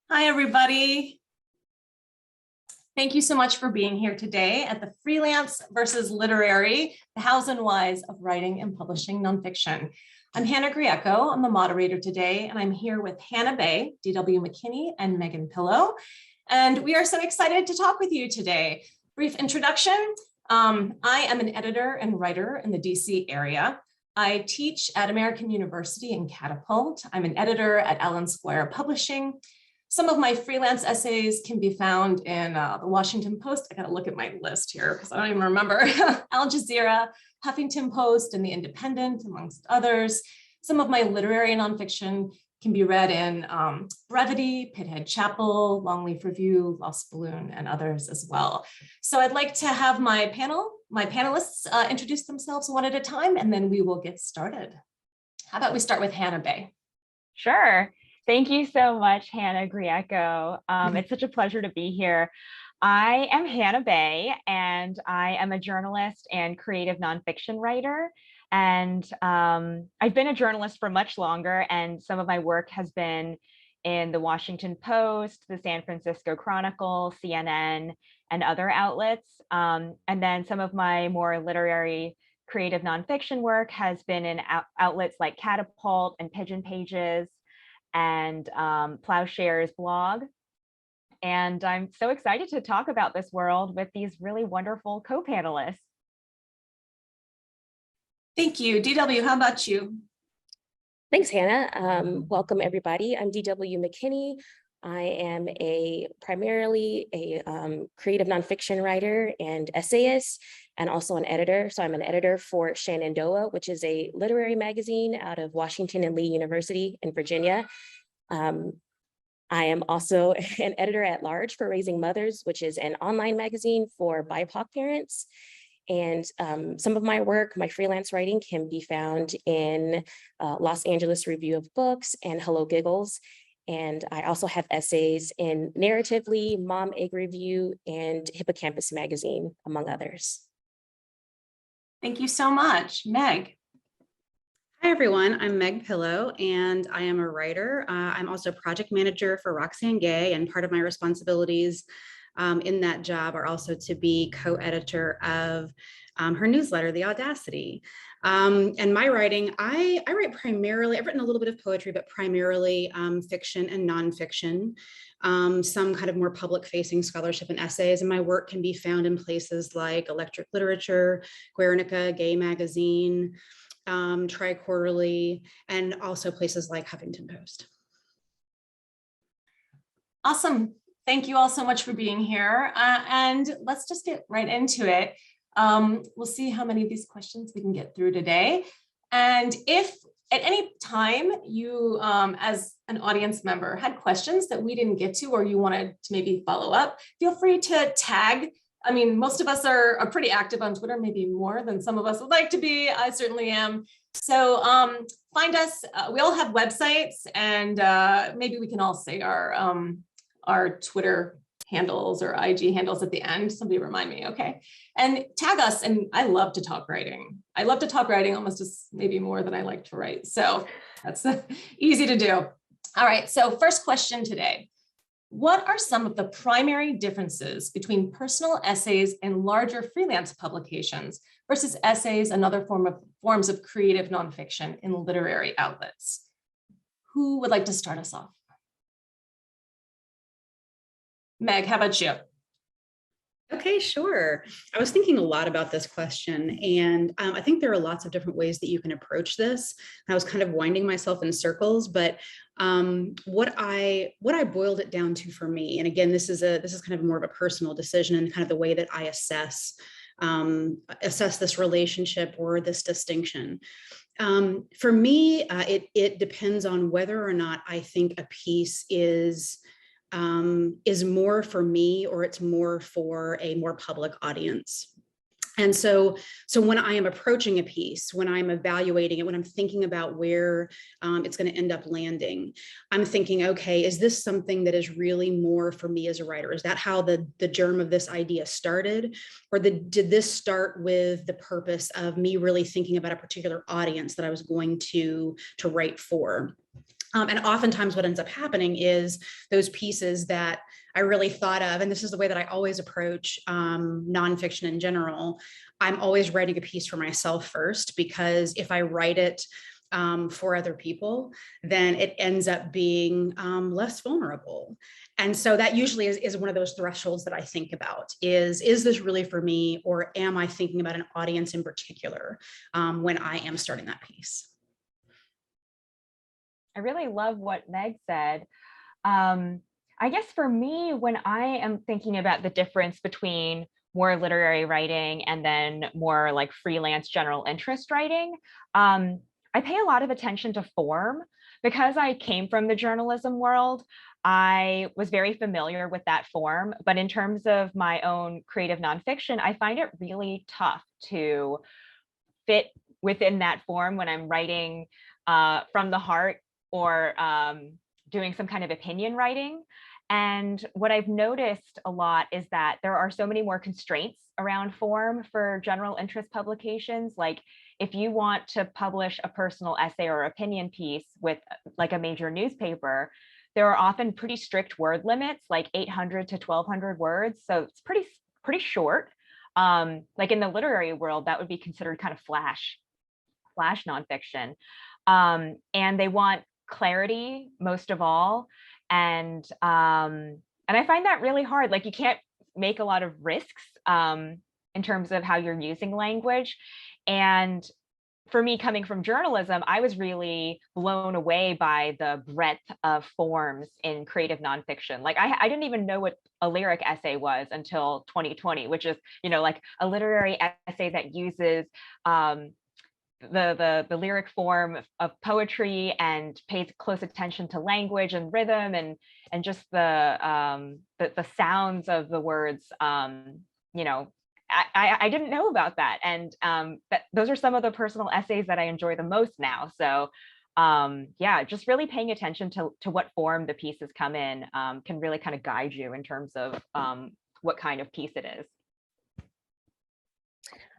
Hi, everybody. Thank you so much for being here today at the Freelance versus Literary, the Hows and Whys of Writing and Publishing Nonfiction. I'm Hannah Grieco. I'm the moderator today, and I'm here with Hannah Bay, D.W. McKinney, and Megan Pillow. And we are so excited to talk with you today. Brief introduction. I am an editor and writer in the DC area. I teach at American University in Catapult. I'm an editor at Allen Square Publishing. Some of my freelance essays can be found in the Washington Post. I got to look at my list here because I don't even remember. Al Jazeera, Huffington Post, and The Independent, amongst others. Some of my literary nonfiction can be read in Brevity, Pithead Chapel, Longleaf Review, Lost Balloon, and others as well. So I'd like to have my panelists introduce themselves one at a time, and then we will get started. How about we start with Hannah Bay? Sure. Thank you so much, Hannah Grieco. It's such a pleasure to be here. I am Hannah Bay, and I am a journalist and creative nonfiction writer. And I've been a journalist for much longer, and some of my work has been in the Washington Post, the San Francisco Chronicle, CNN, and other outlets. And then some of my more literary creative nonfiction work has been in outlets like Catapult and Pigeon Pages and Plowshare's blog. And I'm so excited to talk about this world with these really wonderful co-panelists. Thank you. DW, how about you? Thanks, Hannah. Welcome, everybody. I'm D.W. McKinney. I am primarily a creative nonfiction writer and essayist, and also an editor. So I'm an editor for Shenandoah, which is a literary magazine out of Washington and Lee University in Virginia. I am also an editor at large for Raising Mothers, which is an online magazine for BIPOC parents. And some of my work, my freelance writing, can be found in Los Angeles Review of Books and Hello Giggles. And I also have essays in Narratively, Mom Egg Review, and Hippocampus Magazine, among others. Thank you so much. Meg. Hi, everyone. I'm Meg Pillow, and I am a writer. I'm also project manager for Roxane Gay, and part of my responsibilities in that job are also to be co-editor of her newsletter, The Audacity. And my writing, I write primarily, I've written a little bit of poetry, but primarily fiction and nonfiction, some kind of more public-facing scholarship and essays. And my work can be found in places like Electric Literature, Guernica, Gay Magazine, Tri-Quarterly, and also places like Huffington Post. Awesome. Thank you all so much for being here. And let's just get right into it. We'll see how many of these questions we can get through today. And if at any time you, as an audience member, had questions that we didn't get to, or you wanted to maybe follow up, feel free to tag. I mean, most of us are pretty active on Twitter, maybe more than some of us would like to be. I certainly am. So find us. We all have websites, and maybe we can all say our Twitter handles or IG handles at the end. Somebody remind me, okay? And tag us, and I love to talk writing. I love to talk writing almost as maybe more than I like to write. So that's easy to do. All right, so first question today. What are some of the primary differences between personal essays and larger freelance publications versus essays and other forms of creative nonfiction in literary outlets? Who would like to start us off? Meg, how about you? Okay, sure. I was thinking a lot about this question, and I think there are lots of different ways that you can approach this. I was kind of winding myself in circles, but what I boiled it down to for me, and again, this is kind of more of a personal decision and kind of the way that I assess this relationship or this distinction. For me, it depends on whether or not I think a piece is more for me or it's more for a more public audience. And so when I am approaching a piece, when I'm evaluating it, when I'm thinking about where it's going to end up landing, I'm thinking, okay, is this something that is really more for me as a writer? Is that how the germ of this idea started? Or did this start with the purpose of me really thinking about a particular audience that I was going to write for? And oftentimes what ends up happening is those pieces that I really thought of, and this is the way that I always approach nonfiction in general, I'm always writing a piece for myself first, because if I write it for other people, then it ends up being less vulnerable. And so that usually is one of those thresholds that I think about is this really for me, or am I thinking about an audience in particular when I am starting that piece? I really love what Meg said. I guess for me, when I am thinking about the difference between more literary writing and then more like freelance general interest writing, I pay a lot of attention to form. Because I came from the journalism world, I was very familiar with that form. But in terms of my own creative nonfiction, I find it really tough to fit within that form when I'm writing from the heart, or doing some kind of opinion writing. And what I've noticed a lot is that there are so many more constraints around form for general interest publications. Like if you want to publish a personal essay or opinion piece with like a major newspaper, there are often pretty strict word limits, like 800 to 1200 words. So it's pretty short. Like in the literary world, that would be considered kind of flash nonfiction. And they want clarity most of all. And I find that really hard. Like you can't make a lot of risks in terms of how you're using language. And for me, coming from journalism, I was really blown away by the breadth of forms in creative nonfiction. Like I didn't even know what a lyric essay was until 2020, which is, like a literary essay that uses the lyric form of poetry and pays close attention to language and rhythm and just the sounds of the words. I didn't know about that, and those are some of the personal essays that I enjoy the most now. So yeah, just really paying attention to what form the pieces come in can really kind of guide you in terms of what kind of piece it is.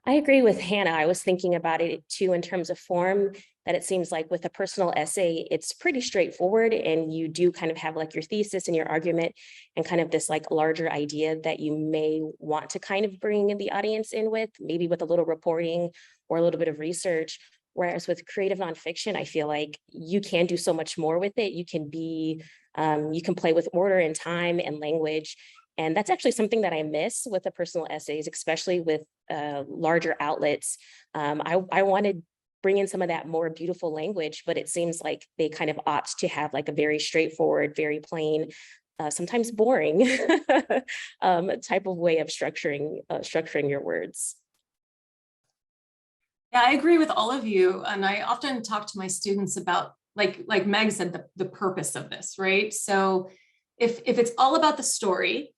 I agree with Hannah. I was thinking about it too in terms of form, that it seems like with a personal essay, it's pretty straightforward, and you do kind of have like your thesis and your argument and kind of this like larger idea that you may want to kind of bring the audience in with, maybe with a little reporting or a little bit of research. Whereas with creative nonfiction, I feel like you can do so much more with it. You can play with order and time and language. And that's actually something that I miss with the personal essays, especially with larger outlets. I want to bring in some of that more beautiful language, but it seems like they kind of opt to have like a very straightforward, very plain, sometimes boring type of way of structuring your words. Yeah, I agree with all of you. And I often talk to my students about, like Meg said, the purpose of this, right? So if it's all about the story,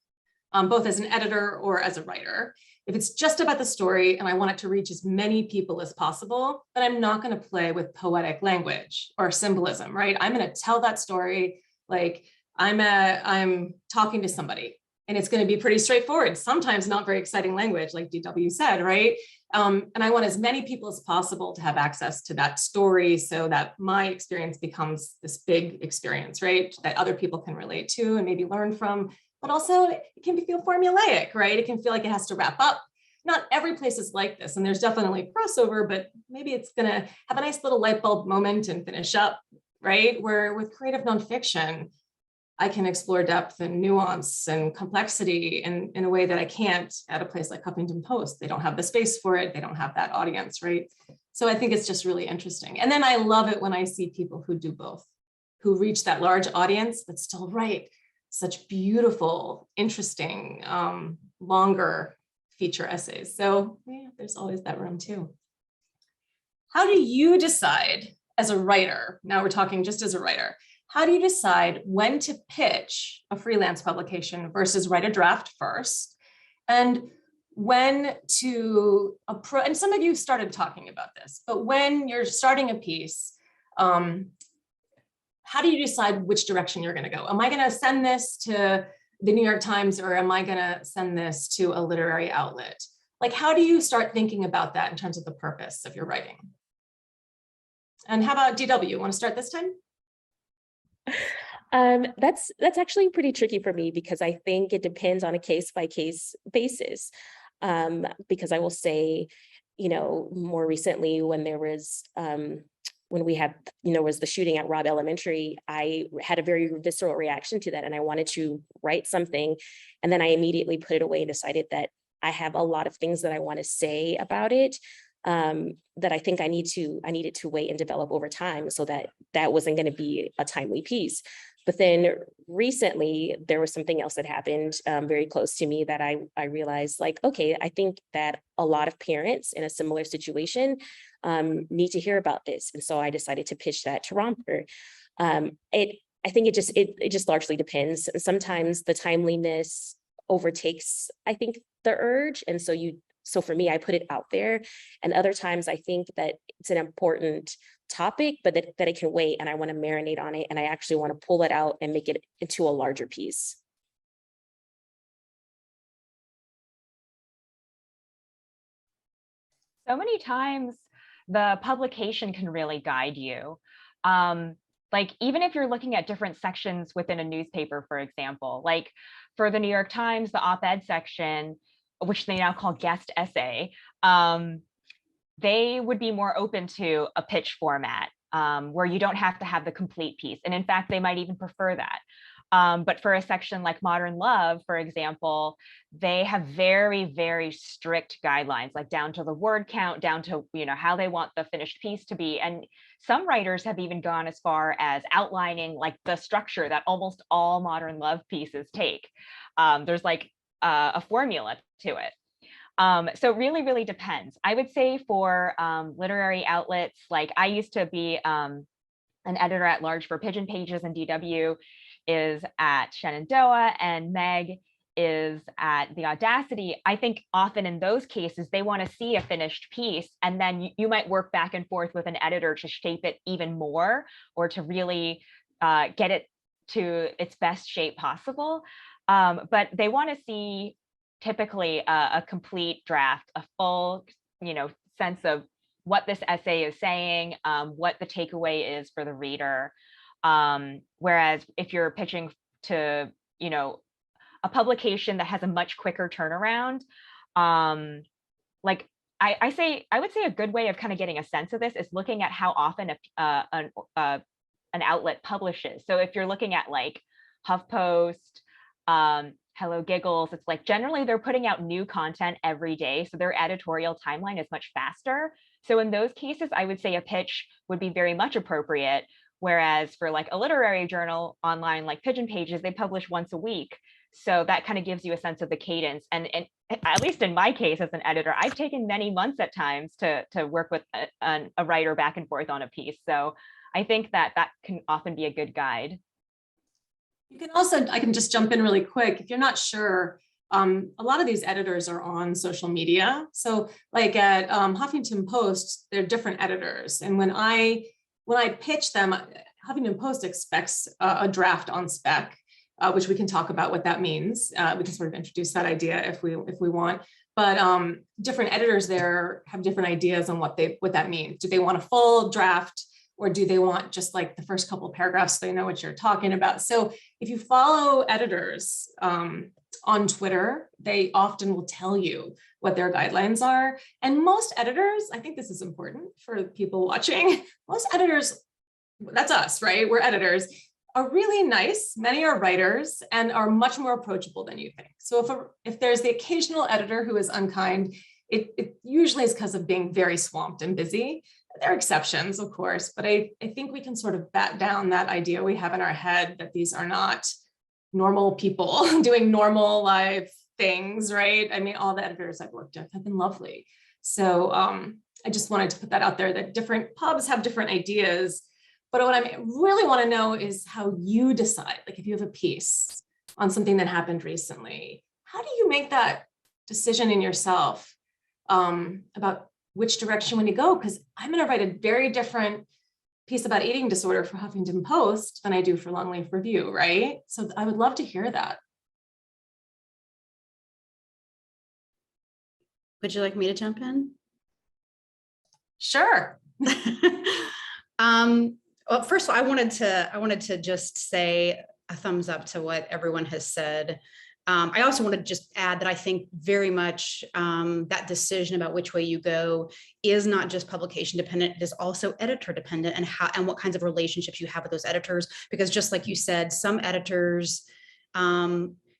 both as an editor or as a writer, if it's just about the story and I want it to reach as many people as possible, then I'm not going to play with poetic language or symbolism, right? I'm going to tell that story like I'm talking to somebody, and it's going to be pretty straightforward, sometimes not very exciting language, like DW said, right? And I want as many people as possible to have access to that story so that my experience becomes this big experience, right? That other people can relate to and maybe learn from. But also it can feel formulaic, right? It can feel like it has to wrap up. Not every place is like this, and there's definitely crossover, but maybe it's gonna have a nice little light bulb moment and finish up, right? Where with creative nonfiction, I can explore depth and nuance and complexity in a way that I can't at a place like Huffington Post. They don't have the space for it. They don't have that audience, right? So I think it's just really interesting. And then I love it when I see people who do both, who reach that large audience, but still write such beautiful, interesting, longer feature essays. So yeah, there's always that room too. How do you decide as a writer, now we're talking just as a writer, how do you decide when to pitch a freelance publication versus write a draft first? And when to approach, and some of you started talking about this, but when you're starting a piece, how do you decide which direction you're going to go? Am I going to send this to the New York Times, or am I going to send this to a literary outlet? Like, how do you start thinking about that in terms of the purpose of your writing? And how about DW? Want to start this time? That's actually pretty tricky for me because I think it depends on a case by case basis. Because I will say, more recently when there was when we had, was the shooting at Robb Elementary, I had a very visceral reaction to that, and I wanted to write something, and then I immediately put it away and decided that I have a lot of things that I want to say about it, that I think I needed to wait and develop over time, so that wasn't going to be a timely piece. But then recently there was something else that happened very close to me that I realized, like, okay, I think that a lot of parents in a similar situation need to hear about this. And so I decided to pitch that to Romper. I think it just largely depends. Sometimes the timeliness overtakes, I think, the urge. And so for me, I put it out there. And other times I think that it's an important topic, but that it can wait, and I want to marinate on it, and I actually want to pull it out and make it into a larger piece. So many times the publication can really guide you. Like even if you're looking at different sections within a newspaper, for example, like for the New York Times, the op-ed section, which they now call guest essay, they would be more open to a pitch format where you don't have to have the complete piece. And in fact, they might even prefer that. But for a section like Modern Love, for example, they have very, very strict guidelines, like down to the word count, down to how they want the finished piece to be. And some writers have even gone as far as outlining like the structure that almost all Modern Love pieces take. There's like a formula to it. So it really, really depends. I would say for literary outlets, like I used to be an editor at large for Pigeon Pages, and DW is at Shenandoah, and Meg is at The Audacity. I think often in those cases, they want to see a finished piece, and then you might work back and forth with an editor to shape it even more, or to really get it to its best shape possible. But they want to see typically a complete draft, a full, sense of what this essay is saying, what the takeaway is for the reader. Whereas if you're pitching to, a publication that has a much quicker turnaround, like I would say a good way of kind of getting a sense of this is looking at how often an outlet publishes. So if you're looking at like HuffPost, Hello Giggles, it's like generally they're putting out new content every day, so their editorial timeline is much faster. So in those cases, I would say a pitch would be very much appropriate. Whereas for like a literary journal online like Pigeon Pages, they publish once a week. So that kind of gives you a sense of the cadence. And at least in my case as an editor, I've taken many months at times to work with a writer back and forth on a piece. So I think that can often be a good guide. You can also, I can just jump in really quick. If you're not sure, a lot of these editors are on social media. So like at Huffington Post, they're different editors. And when I pitch them, Huffington Post expects a draft on spec, which we can talk about what that means. We can sort of introduce that idea if we want. But different editors there have different ideas on what that means. Do they want a full draft, or do they want just like the first couple of paragraphs so they know what you're talking about? So if you follow editors on Twitter, they often will tell you what their guidelines are. And most editors, I think this is important for people watching, most editors, that's us, right? We're editors, are really nice. Many are writers and are much more approachable than you think. So if there's the occasional editor who is unkind, it usually is because of being very swamped and busy. There are exceptions, of course, but I think we can sort of bat down that idea we have in our head that these are not normal people doing normal live things, right? I mean, all the editors I've worked with have been lovely. So I just wanted to put that out there, that different pubs have different ideas. But what I really want to know is how you decide, like if you have a piece on something that happened recently, how do you make that decision in yourself about which direction when you go? Because I'm going to write a very different piece about eating disorder for Huffington Post than I do for Longleaf Review, right? So I would love to hear that. Would you like me to jump in? Sure. Well, first of all, I wanted to just say a thumbs up to what everyone has said. I also want to just add that I think very much that decision about which way you go is not just publication dependent, it is also editor dependent, and what kinds of relationships you have with those editors. Because just like you said, some editors,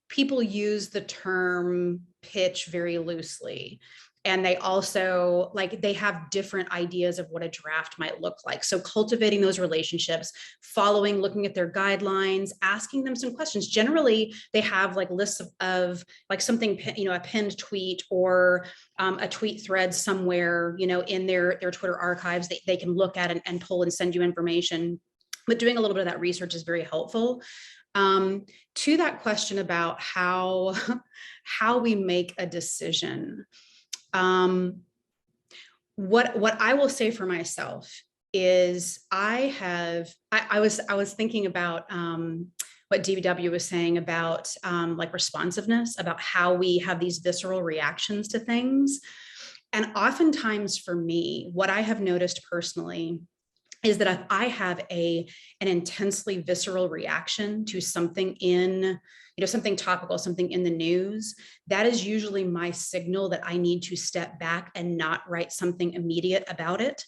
people use the term pitch very loosely. And they also they have different ideas of what a draft might look like. So cultivating those relationships, looking at their guidelines, asking them some questions. Generally, they have lists of something, a pinned tweet or a tweet thread somewhere, in their Twitter archives that they can look at and pull and send you information. But doing a little bit of that research is very helpful. To that question about how we make a decision. What I will say for myself is I was thinking about what DW was saying about responsiveness, about how we have these visceral reactions to things. And oftentimes for me, what I have noticed personally is that if I have an intensely visceral reaction to something something topical, something in the news, that is usually my signal that I need to step back and not write something immediate about it.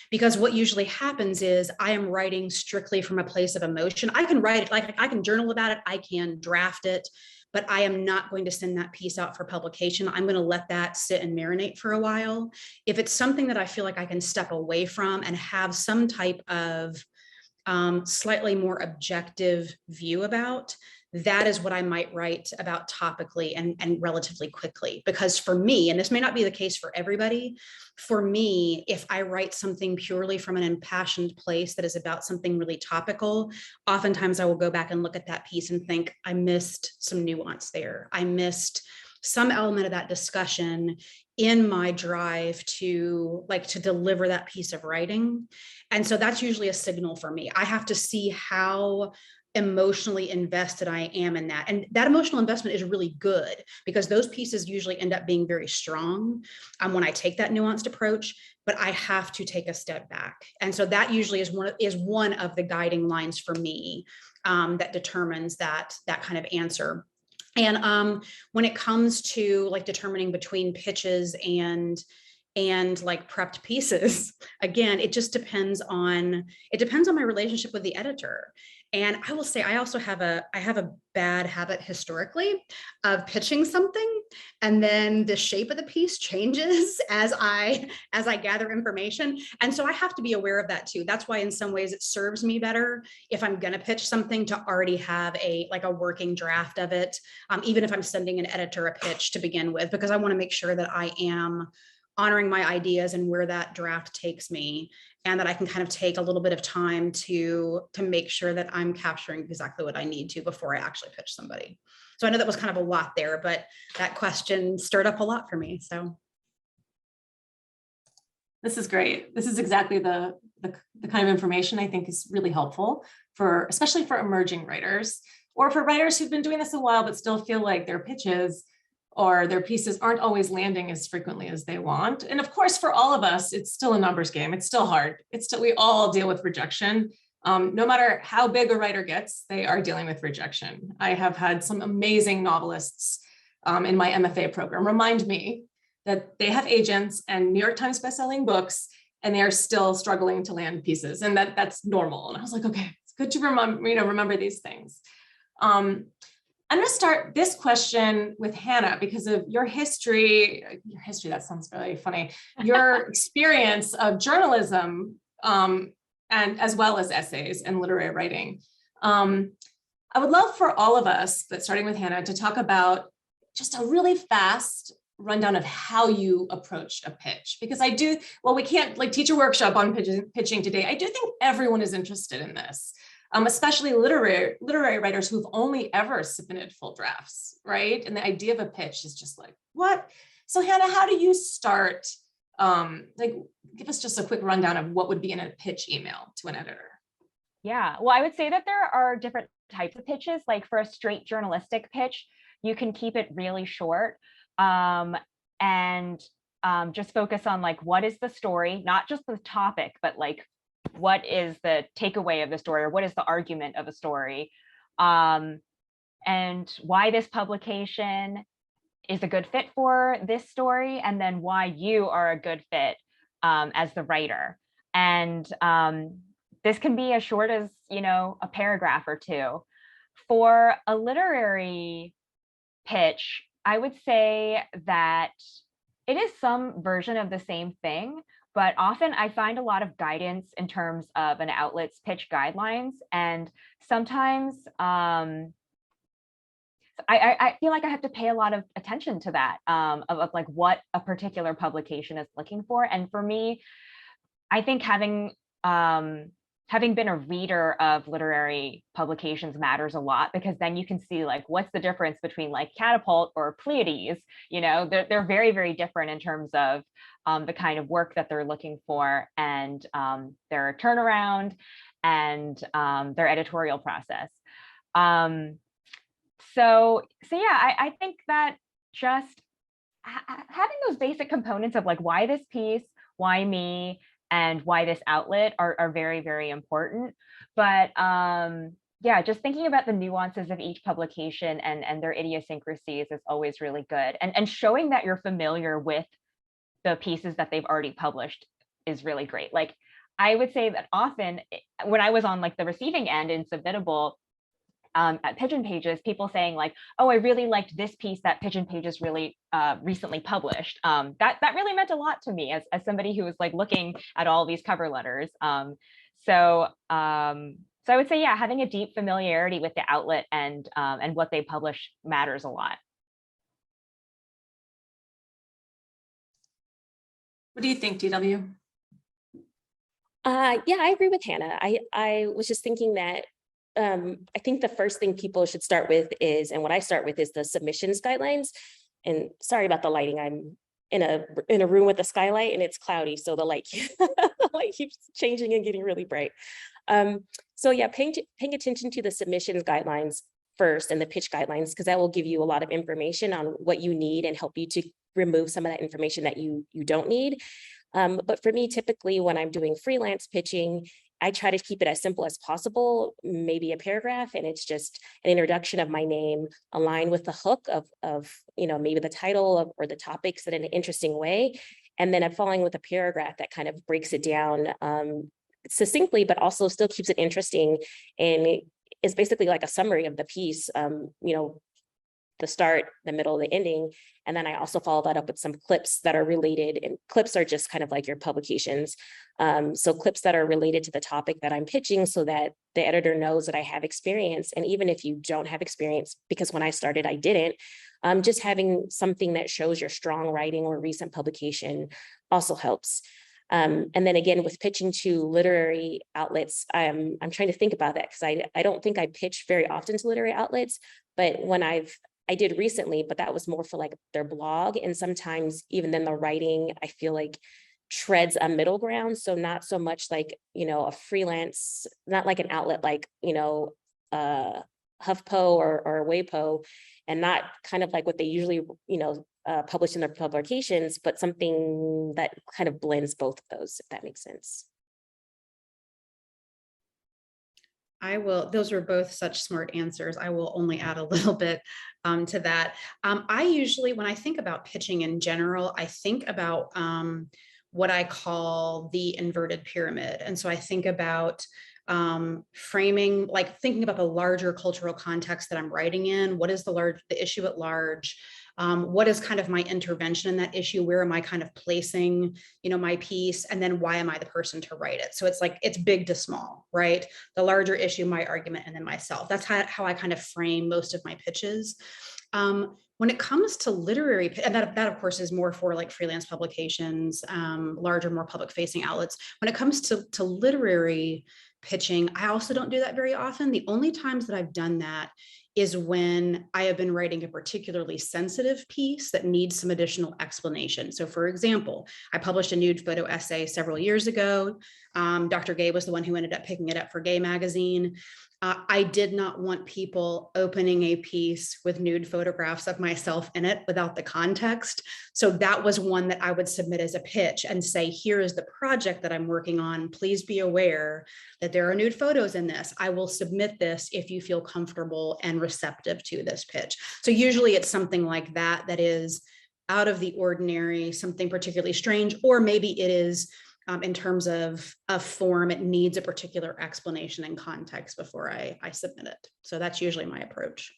Because what usually happens is I am writing strictly from a place of emotion. I can write it, I can journal about it, I can draft it, but I am not going to send that piece out for publication. I'm going to let that sit and marinate for a while. If it's something that I feel like I can step away from and have some type of slightly more objective view about, that is what I might write about topically and relatively quickly. Because for me, and this may not be the case for everybody, for me, if I write something purely from an impassioned place that is about something really topical, oftentimes I will go back and look at that piece and think, I missed some nuance there. I missed some element of that discussion in my drive to deliver that piece of writing. And so that's usually a signal for me. I have to see how emotionally invested I am in that. And that emotional investment is really good because those pieces usually end up being very strong when I take that nuanced approach, but I have to take a step back. And so that usually is one of the guiding lines for me that determines that kind of answer. And when it comes to determining between pitches and prepped pieces, again, it just depends on my relationship with the editor. And I will say, I also have a bad habit historically of pitching something, and then the shape of the piece changes as I gather information. And so I have to be aware of that too. That's why in some ways it serves me better if I'm going to pitch something to already have a working draft of it, even if I'm sending an editor a pitch to begin with, because I want to make sure that I am honoring my ideas and where that draft takes me, and that I can kind of take a little bit of time to make sure that I'm capturing exactly what I need to before I actually pitch somebody. So I know that was kind of a lot there, but that question stirred up a lot for me. So this is great. This is exactly the kind of information I think is really helpful especially for emerging writers, or for writers who've been doing this a while but still feel like their pitches or their pieces aren't always landing as frequently as they want. And of course, for all of us, it's still a numbers game. It's still hard. We all deal with rejection. No matter how big a writer gets, they are dealing with rejection. I have had some amazing novelists in my MFA program remind me that they have agents and New York Times bestselling books, and they are still struggling to land pieces, and that's normal. And I was like, okay, it's good to remember these things. I'm going to start this question with Hannah because of your history, that sounds really funny, your experience of journalism and as well as essays and literary writing. I would love for all of us, but starting with Hannah, to talk about just a really fast rundown of how you approach a pitch. Because we can't teach a workshop on pitching today. I do think everyone is interested in this. Especially literary writers who've only ever submitted full drafts, right? And the idea of a pitch is just what? So Hannah, how do you start? Give us just a quick rundown of what would be in a pitch email to an editor. Yeah, well, I would say that there are different types of pitches. Like for a straight journalistic pitch, you can keep it really short and just focus on what is the story, not just the topic, but what is the takeaway of the story, or what is the argument of a story, and why this publication is a good fit for this story, and then why you are a good fit as the writer. And this can be as short as, a paragraph or two. For a literary pitch, I would say that it is some version of the same thing, but often I find a lot of guidance in terms of an outlet's pitch guidelines. And sometimes I feel like I have to pay a lot of attention to that, of like what a particular publication is looking for. And for me, I think having been a reader of literary publications matters a lot, because then you can see like what's the difference between like Catapult or Pleiades. They're very, very different in terms of the kind of work that they're looking for, and their turnaround, and their editorial process. So yeah, I think that just having those basic components of like why this piece, why me, and why this outlet are very, very important. But yeah, just thinking about the nuances of each publication and their idiosyncrasies is always really good. And showing that you're familiar with the pieces that they've already published is really great. Like, I would say that often when I was on like the receiving end in Submittable, at Pigeon Pages, people saying like, "Oh, I really liked this piece that Pigeon Pages really recently published." That really meant a lot to me as somebody who was like looking at all these cover letters. So I would say, yeah, having a deep familiarity with the outlet and what they publish matters a lot. What do you think, DW? Yeah, I agree with Hannah. I was just thinking that I think the first thing people should start with is, and what I start with, is the submissions guidelines. And sorry about the lighting. I'm in a room with a skylight and it's cloudy, so the light keeps changing and getting really bright. So yeah, paying attention to the submissions guidelines first and the pitch guidelines, because that will give you a lot of information on what you need and help you to remove some of that information that you don't need. But for me, typically when I'm doing freelance pitching, I try to keep it as simple as possible, maybe a paragraph, and it's just an introduction of my name aligned with the hook of maybe the title or the topics in an interesting way. And then I'm following with a paragraph that kind of breaks it down succinctly, but also still keeps it interesting. And it's basically like a summary of the piece, the start, the middle, the ending. And then I also follow that up with some clips that are related, and clips are just kind of like your publications. So clips that are related to the topic that I'm pitching, so that the editor knows that I have experience. And even if you don't have experience, because when I started, I didn't, just having something that shows your strong writing or recent publication also helps. And then again, with pitching to literary outlets, I'm trying to think about that, because I don't think I pitch very often to literary outlets, but when I did recently, but that was more for like their blog. And sometimes even then the writing, I feel like treads a middle ground. So not so much like, a freelance, not like an outlet like, HuffPo or WayPo, and not kind of like what they usually, publish in their publications, but something that kind of blends both of those, if that makes sense. Those were both such smart answers. I will only add a little bit to that. I usually, when I think about pitching in general, I think about what I call the inverted pyramid. And so I think about framing, like thinking about the larger cultural context that I'm writing in. What is the issue at large? What is kind of my intervention in that issue? Where am I kind of placing, my piece? And then why am I the person to write it? So it's like, it's big to small, right? The larger issue, my argument, and then myself. That's how I kind of frame most of my pitches. When it comes to literary, and that of course is more for like freelance publications, larger, more public facing outlets. When it comes to literary pitching, I also don't do that very often. The only times that I've done that is when I have been writing a particularly sensitive piece that needs some additional explanation. So for example, I published a nude photo essay several years ago. Dr. Gay was the one who ended up picking it up for Gay Magazine. I did not want people opening a piece with nude photographs of myself in it without the context. So that was one that I would submit as a pitch and say, here is the project that I'm working on. Please be aware that there are nude photos in this. I will submit this if you feel comfortable and receptive to this pitch. So usually it's something like that, that is out of the ordinary, something particularly strange, or maybe it is in terms of a form, it needs a particular explanation and context before I submit it. So that's usually my approach.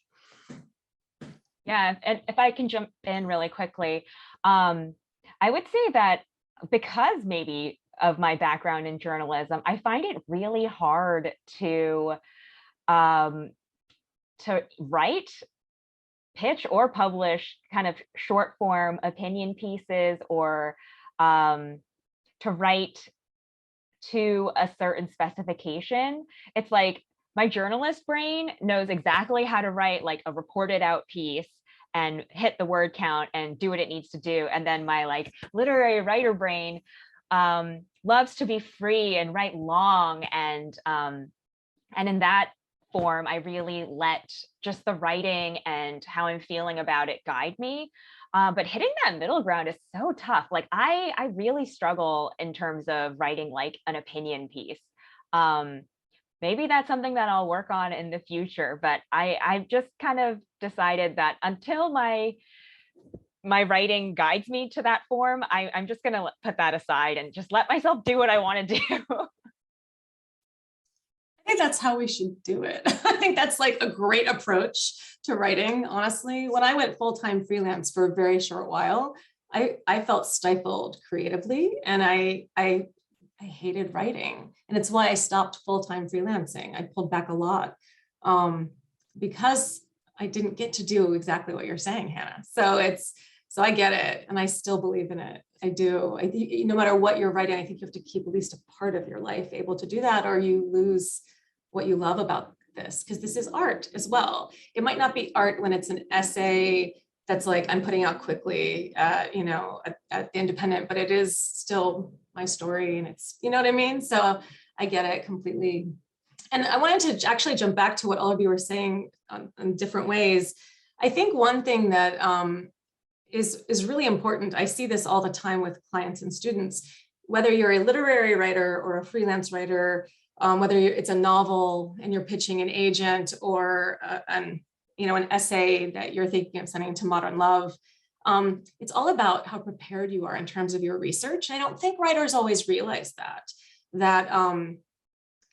Yeah, and if I can jump in really quickly, I would say that because maybe of my background in journalism, I find it really hard to write, pitch, or publish kind of short form opinion pieces, or to write to a certain specification. It's like my journalist brain knows exactly how to write like a reported out piece and hit the word count and do what it needs to do. And then my like literary writer brain loves to be free and write long. And in that form, I really let just the writing and how I'm feeling about it guide me. But hitting that middle ground is so tough. Like I really struggle in terms of writing like an opinion piece. Maybe that's something that I'll work on in the future, but I've just kind of decided that until my writing guides me to that form, I'm just gonna put that aside and just let myself do what I want to do. I think that's how we should do it. I think that's like a great approach to writing. Honestly, when I went full-time freelance for a very short while, I felt stifled creatively, and I hated writing. And it's why I stopped full-time freelancing. I pulled back a lot because I didn't get to do exactly what you're saying, Hannah. So I get it, and I still believe in it. I do. I think no matter what you're writing, I think you have to keep at least a part of your life able to do that, or you lose what you love about this, because this is art as well. It might not be art when it's an essay that's like I'm putting out quickly, at the Independent, but it is still my story, and it's, you know what I mean? So I get it completely. And I wanted to actually jump back to what all of you were saying in different ways. I think one thing that is really important, I see this all the time with clients and students, whether you're a literary writer or a freelance writer, whether it's a novel and you're pitching an agent, or an essay that you're thinking of sending to Modern Love. It's all about how prepared you are in terms of your research. I don't think writers always realize that.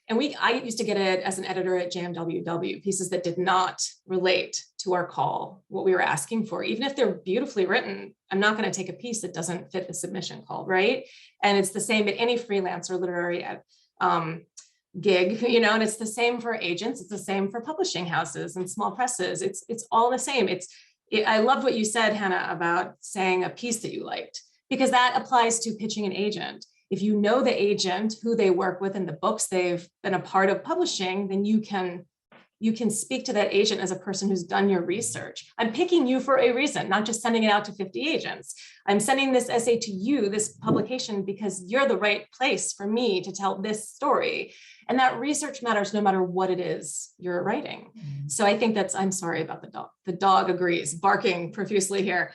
I used to get it as an editor at JMWW, pieces that did not relate to our call, what we were asking for. Even if they're beautifully written, I'm not going to take a piece that doesn't fit the submission call, right? And it's the same at any freelance or literary gig, and it's the same for agents. It's the same for publishing houses and small presses. It's all the same. I loved what you said, Hannah, about saying a piece that you liked, because that applies to pitching an agent. If you know the agent, who they work with, and the books they've been a part of publishing, then you can speak to that agent as a person who's done your research. I'm picking you for a reason, not just sending it out to 50 agents. I'm sending this essay to you, this publication, because you're the right place for me to tell this story. And that research matters no matter what it is you're writing. So I think I'm sorry about the dog. The dog agrees, barking profusely here.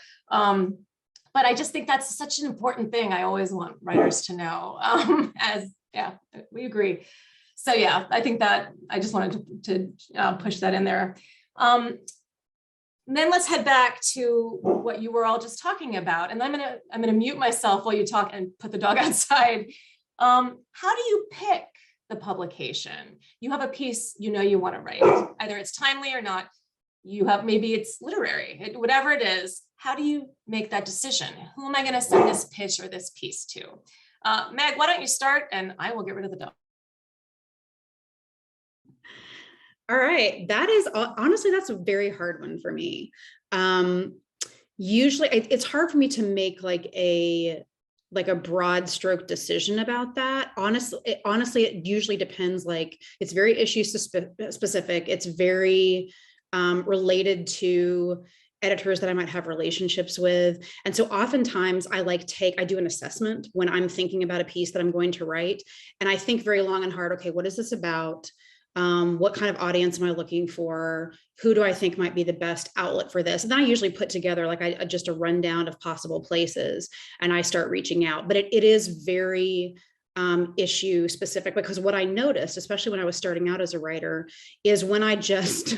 But I just think that's such an important thing. I always want writers to know, we agree. So yeah, I think that I just wanted to push that in there. Then let's head back to what you were all just talking about. And I'm gonna mute myself while you talk and put the dog outside. How do you pick the publication? You have a piece you want to write. Either it's timely or not. Maybe it's literary, whatever it is. How do you make that decision? Who am I going to send this pitch or this piece to? Meg, why don't you start, and I will get rid of the dog. All right, honestly, that's a very hard one for me. Usually it's hard for me to make like a broad stroke decision about that. Honestly, it usually depends. Like, it's very issue specific. It's very related to editors that I might have relationships with. And so oftentimes I do an assessment when I'm thinking about a piece that I'm going to write. And I think very long and hard, okay, what is this about? What kind of audience am I looking for? Who do I think might be the best outlet for this? And then I usually put together like just a rundown of possible places and I start reaching out. But it is very issue specific, because what I noticed, especially when I was starting out as a writer, is when I just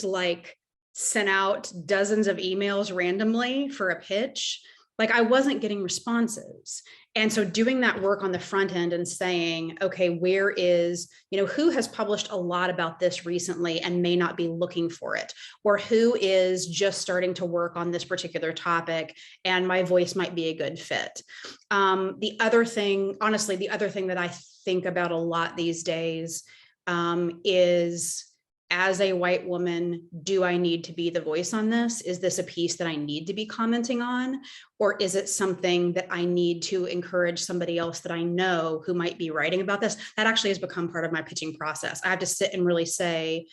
like sent out dozens of emails randomly for a pitch, like I wasn't getting responses. And so doing that work on the front end and saying, okay, where is, who has published a lot about this recently and may not be looking for it, or who is just starting to work on this particular topic and my voice might be a good fit. The other thing that I think about a lot these days is, as a white woman, do I need to be the voice on this? Is this a piece that I need to be commenting on? Or is it something that I need to encourage somebody else that I know who might be writing about this? That actually has become part of my pitching process. I have to sit and really say,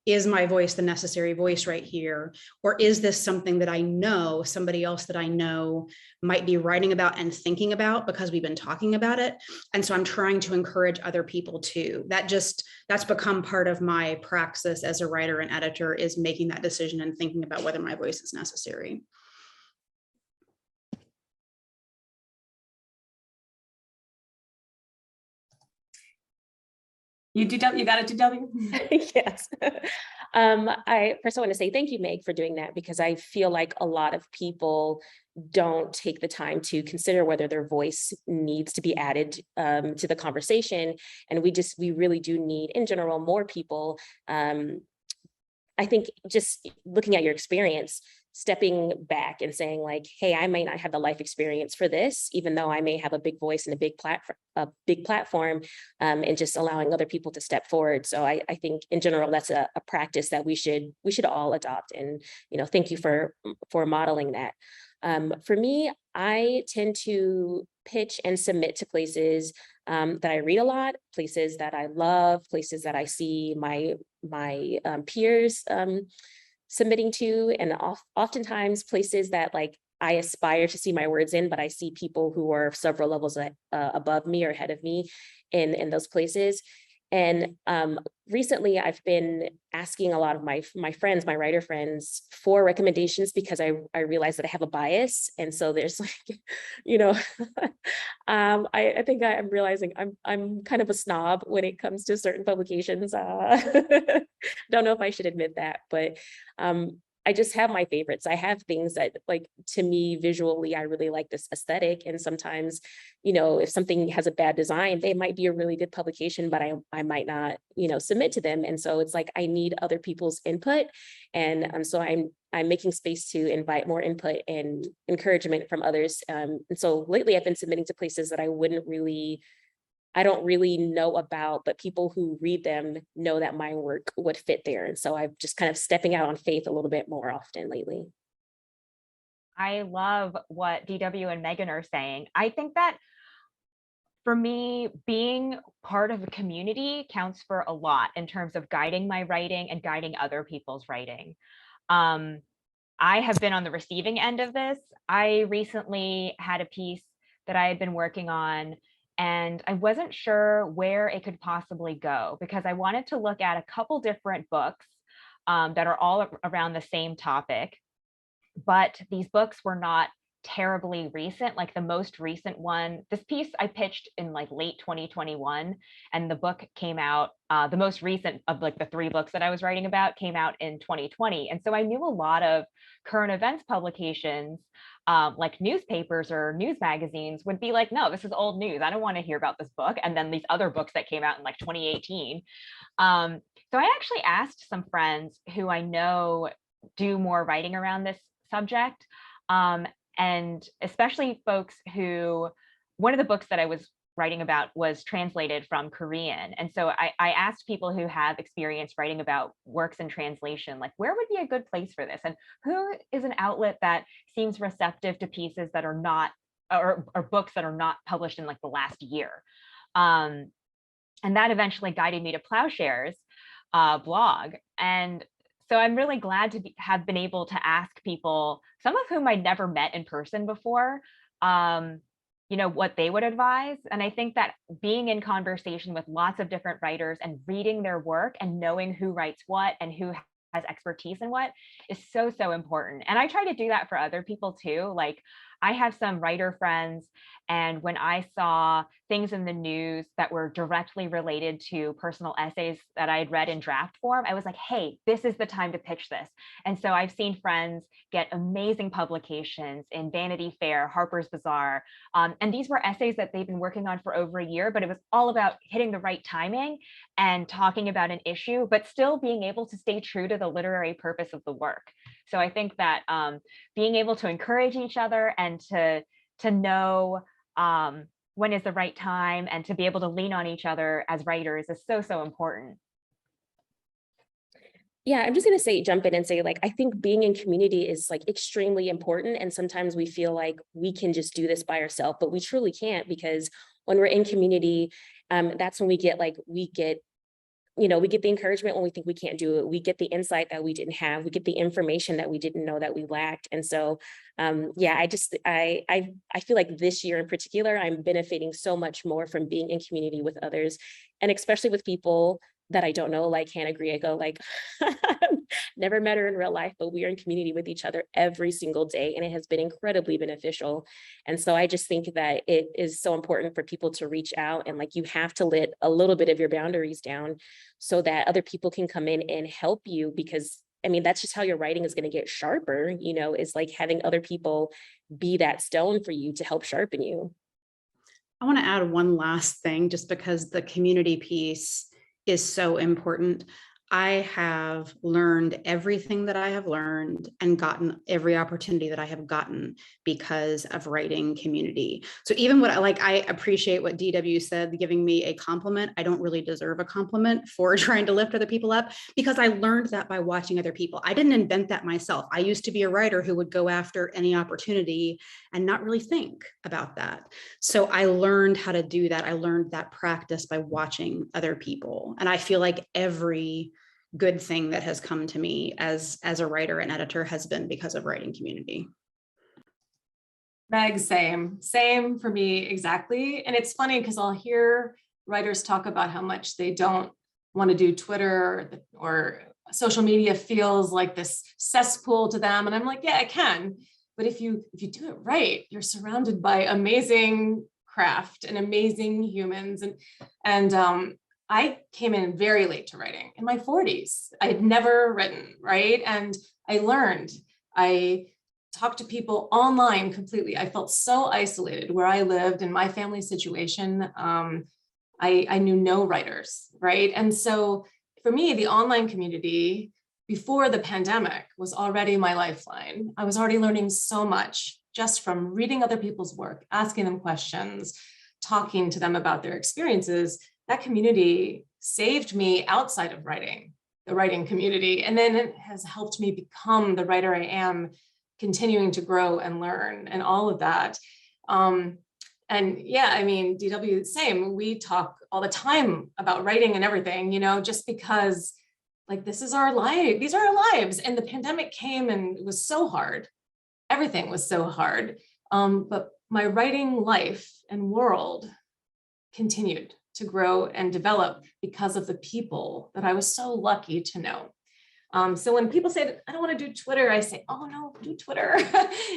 is my voice the necessary voice right here? Or is this something that I know somebody else that I know might be writing about and thinking about because we've been talking about it? And so I'm trying to encourage other people too. That's become part of my praxis as a writer and editor, is making that decision and thinking about whether my voice is necessary. You got it, DW? Yes. I want to say thank you, Meg, for doing that, because I feel like a lot of people don't take the time to consider whether their voice needs to be added to the conversation. And we really do need, in general, more people. I think just looking at your experience, stepping back and saying like, hey, I may not have the life experience for this, even though I may have a big voice and a big platform, and just allowing other people to step forward. So I think in general, that's a practice that we should all adopt. And, thank you for modeling that. For me, I tend to pitch and submit to places that I read a lot, places that I love, places that I see my peers submitting to, and oftentimes places that like I aspire to see my words in, but I see people who are several levels above me or ahead of me in those places. And recently I've been asking a lot of my friends, my writer friends, for recommendations, because I realize that I have a bias. And so there's like, I think I'm realizing I'm kind of a snob when it comes to certain publications. Don't know if I should admit that, but I just have my favorites. I have things that, like, to me visually, I really like this aesthetic. And sometimes, if something has a bad design, they might be a really good publication, but I might not, submit to them. And so it's like, I need other people's input. And so I'm making space to invite more input and encouragement from others. And so lately I've been submitting to places that I don't really know about, but people who read them know that my work would fit there. And so I'm just kind of stepping out on faith a little bit more often lately. I love what DW and Megan are saying. I think that for me, being part of a community counts for a lot in terms of guiding my writing and guiding other people's writing. I have been on the receiving end of this. I recently had a piece that I had been working on, and I wasn't sure where it could possibly go, because I wanted to look at a couple different books that are all around the same topic, but these books were not terribly recent. Like the most recent one, this piece I pitched in like late 2021, and the book came out, the most recent of like the 3 books that I was writing about came out in 2020. And so I knew a lot of current events publications, like newspapers or news magazines, would be like, no, this is old news, I don't want to hear about this book. And then these other books that came out in like 2018. So I actually asked some friends who I know do more writing around this subject, and especially folks who, one of the books that I was writing about was translated from Korean. And so I asked people who have experience writing about works in translation, like, where would be a good place for this? And who is an outlet that seems receptive to pieces that are not, or books that are not published in like the last year? And that eventually guided me to Plowshare's blog. And So I'm really glad to have been able to ask people, some of whom I'd never met in person before, what they would advise. And I think that being in conversation with lots of different writers and reading their work and knowing who writes what and who has expertise in what is so, so important. And I try to do that for other people too. Like, I have some writer friends, and when I saw things in the news that were directly related to personal essays that I had read in draft form, I was like, hey, this is the time to pitch this. And so I've seen friends get amazing publications in Vanity Fair, Harper's Bazaar. And these were essays that they've been working on for over a year, but it was all about hitting the right timing and talking about an issue, but still being able to stay true to the literary purpose of the work. So I think that being able to encourage each other and to know when is the right time and to be able to lean on each other as writers is so, so important. Yeah, I'm just going to jump in and say, like, I think being in community is like extremely important. And sometimes we feel like we can just do this by ourselves, but we truly can't, because when we're in community, that's when we get the encouragement when we think we can't do it. We get the insight that we didn't have. We get the information that we didn't know that we lacked. And so, I feel like this year in particular, I'm benefiting so much more from being in community with others, and especially with people that I don't know, like Hannah Griego. Like, never met her in real life, but we are in community with each other every single day, and it has been incredibly beneficial. And so I just think that it is so important for people to reach out, and like, you have to let a little bit of your boundaries down so that other people can come in and help you, because I mean, that's just how your writing is going to get sharper, is like having other people be that stone for you to help sharpen you. I want to add one last thing, just because the community piece is so important. I have learned everything that I have learned and gotten every opportunity that I have gotten because of writing community. So even I appreciate what DW said, giving me a compliment. I don't really deserve a compliment for trying to lift other people up, because I learned that by watching other people. I didn't invent that myself. I used to be a writer who would go after any opportunity and not really think about that. So I learned how to do that. I learned that practice by watching other people. And I feel like every good thing that has come to me as a writer and editor has been because of writing community. Meg, same for me, exactly. And it's funny because I'll hear writers talk about how much they don't want to do Twitter, or social media feels like this cesspool to them. And I'm like, yeah, I can. But if you do it right, you're surrounded by amazing craft and amazing humans. And I came in very late to writing, in my 40s. I had never written, right? And I learned. I talked to people online completely. I felt so isolated where I lived in my family situation. I knew no writers, right? And so for me, the online community before the pandemic was already my lifeline. I was already learning so much just from reading other people's work, asking them questions, talking to them about their experiences. That community saved me outside of writing, the writing community. And then it has helped me become the writer I am, continuing to grow and learn and all of that. And yeah, I mean, DW, same. We talk all the time about writing and everything, just because like this is our life, these are our lives. And the pandemic came and it was so hard. Everything was so hard. But my writing life and world continued to grow and develop because of the people that I was so lucky to know. So when people say, I don't want to do Twitter, I say, oh no, do Twitter.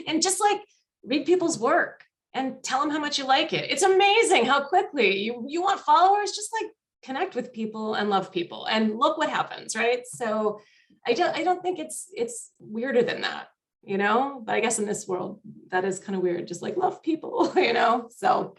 And just like read people's work and tell them how much you like it. It's amazing how quickly you want followers, just like connect with people and love people and look what happens, right? So I don't think it's weirder than that, but I guess in this world that is kind of weird, just like love people, so.